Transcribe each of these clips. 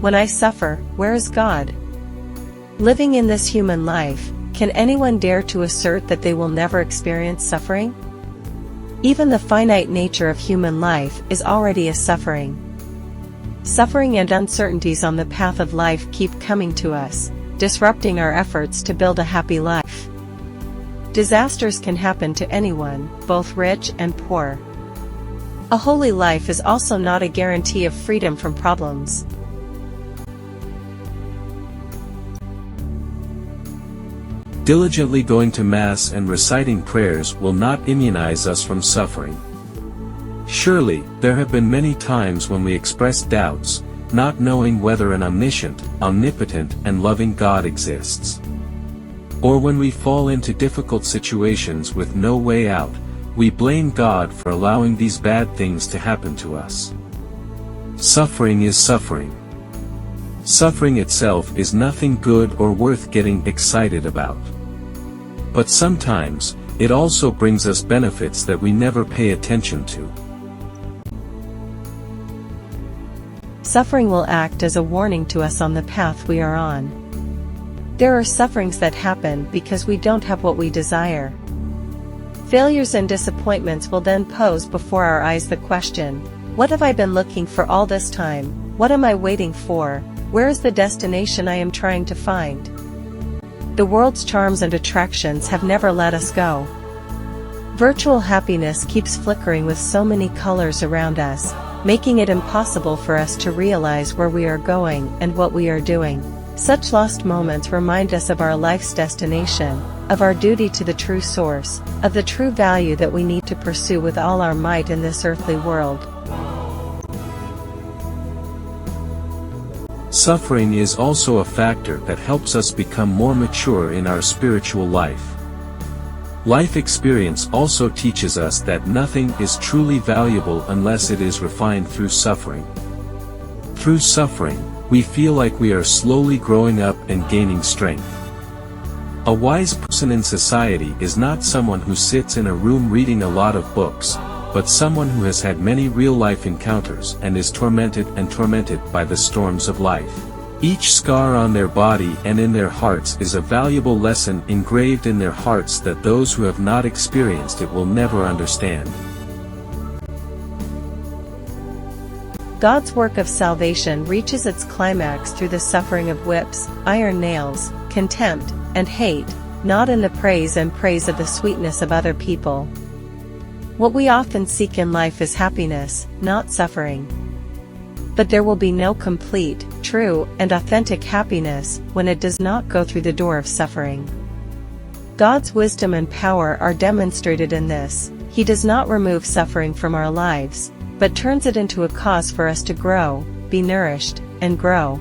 When I suffer, where is God? Living in this human life, can anyone dare to assert that they will never experience suffering? Even the finite nature of human life is already a suffering. Suffering and uncertainties on the path of life keep coming to us, disrupting our efforts to build a happy life. Disasters can happen to anyone, both rich and poor. A holy life is also not a guarantee of freedom from problems. Diligently going to Mass and reciting prayers will not immunize us from suffering. Surely, there have been many times when we expressed doubts, not knowing whether an omniscient, omnipotent, and loving God exists. Or when we fall into difficult situations with no way out, we blame God for allowing these bad things to happen to us. Suffering is suffering. Suffering itself is nothing good or worth getting excited about. But sometimes, it also brings us benefits that we never pay attention to. Suffering will act as a warning to us on the path we are on. There are sufferings that happen because we don't have what we desire. Failures and disappointments will then pose before our eyes the question, what have I been looking for all this time? What am I waiting for? Where is the destination I am trying to find? The world's charms and attractions have never let us go. Virtual happiness keeps flickering with so many colors around us, making it impossible for us to realize where we are going and what we are doing. Such lost moments remind us of our life's destination, of our duty to the true source, of the true value that we need to pursue with all our might in this earthly world. Suffering is also a factor that helps us become more mature in our spiritual life. Life experience also teaches us that nothing is truly valuable unless it is refined through suffering. Through suffering, we feel like we are slowly growing up and gaining strength. A wise person in society is not someone who sits in a room reading a lot of books, but someone who has had many real-life encounters and is tormented by the storms of life. Each scar on their body and in their hearts is a valuable lesson engraved in their hearts that those who have not experienced it will never understand. God's work of salvation reaches its climax through the suffering of whips, iron nails, contempt, and hate, not in the praise of the sweetness of other people. What we often seek in life is happiness, not suffering. But there will be no complete, true, and authentic happiness when it does not go through the door of suffering. God's wisdom and power are demonstrated in this. He does not remove suffering from our lives, but turns it into a cause for us to grow, be nourished, and grow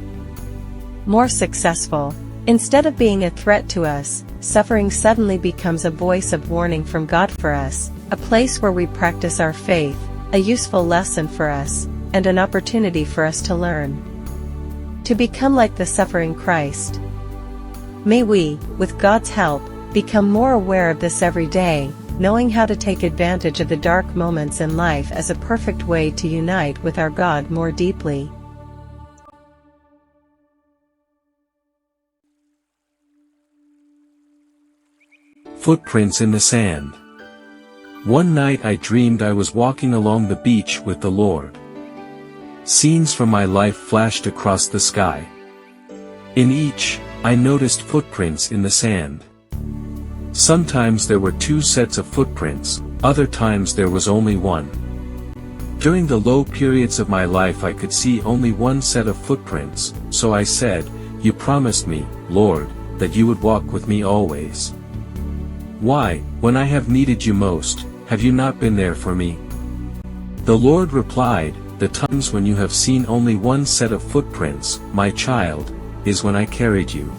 more successful. Instead of being a threat to us, suffering suddenly becomes a voice of warning from God for us, a place where we practice our faith, a useful lesson for us, and an opportunity for us to learn to become like the suffering Christ. May we, with God's help, become more aware of this every day, knowing how to take advantage of the dark moments in life as a perfect way to unite with our God more deeply. Footprints in the sand. One night I dreamed I was walking along the beach with the Lord. Scenes from my life flashed across the sky. In each, I noticed footprints in the sand. Sometimes there were 2 sets of footprints, other times there was only one. During the low periods of my life I could see only one set of footprints, so I said, "You promised me, Lord, that you would walk with me always. Why, when I have needed you most, have you not been there for me?" The Lord replied, "The times when you have seen only one set of footprints, my child, is when I carried you."